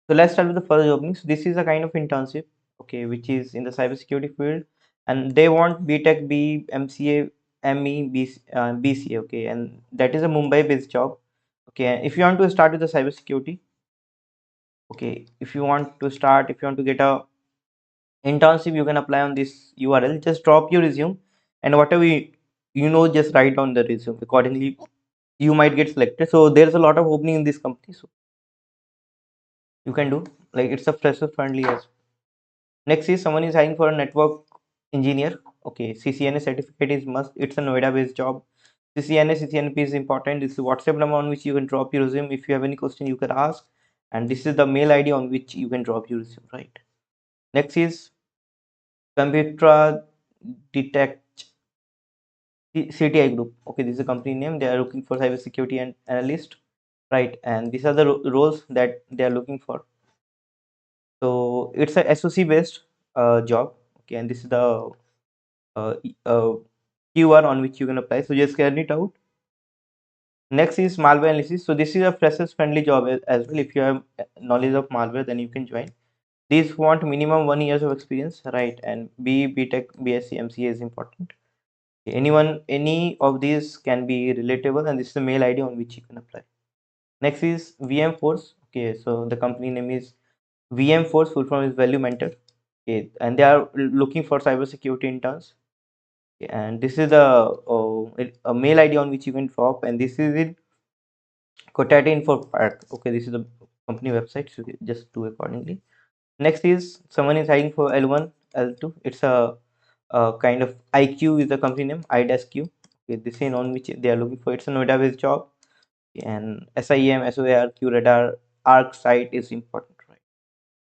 So let's start with the first opening. So this is a kind of internship, okay, which is in the cybersecurity field, and they want BTech, B, MCA, ME, BCA, okay, and that is a Mumbai-based job, okay. And if you want to start with the cybersecurity, okay, if you want to get a internship, you can apply on this URL. Just drop your resume, and whatever just write down the resume. Accordingly, you might get selected. So there's a lot of opening in this company, so you can do, like, it's a fresher friendly as. Next is someone is hiring for a network engineer. Okay, CCNA certificate is must. It's a Noida based job. CCNA, CCNP is important. This is WhatsApp number on which you can drop your resume. If you have any question, you can ask. And this is the mail ID on which you can drop your resume, right? Next is Computer Detect CTI Group. Okay, this is a company name. They are looking for cybersecurity and analyst, right? And these are the roles that they are looking for. So it's a SOC based job. Okay, and this is the uh, QR on which you can apply. So just scan it out. Next is malware analysis. So this is a freshers friendly job as well. If you have knowledge of malware, then you can join. These want minimum 1 years of experience, right? And BTech, BSc, MCA is important. Any of these can be relatable, and this is the mail ID on which you can apply. Next is VM Force. Okay, so the company name is VM Force. Full form is Value Mentor. Okay, and they are looking for cybersecurity interns. And this is a mail ID on which you can drop, and this is in Kotati Info Park. Okay, this is the company website, so you just do accordingly. Next is someone is hiring for L1, L2. It's a kind of IQ is the company name, IDASQ. Okay, this is on which they are looking for. It's a Noida based job, and SIM, SOAR, QRadar, ARC site is important, right?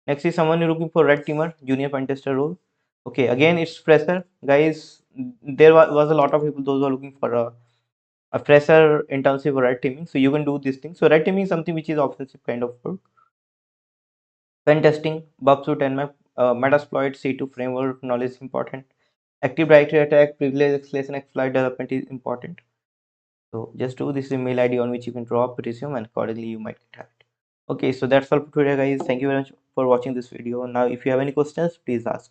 Next is someone looking for red teamer, junior pen tester role. Okay, again it's fresher, guys. There was a lot of people those who are looking for a fresher intensive red teaming, so you can do this thing. So red teaming is something which is offensive kind of work. Pen testing, bug suit and Metasploit C2 framework knowledge is important. Active Directory attack, privilege escalation, exploit development is important. So just do this email ID on which you can drop resume, and accordingly you might get hired. Okay, so that's all for today, guys. Thank you very much for watching this video. Now, if you have any questions, please ask.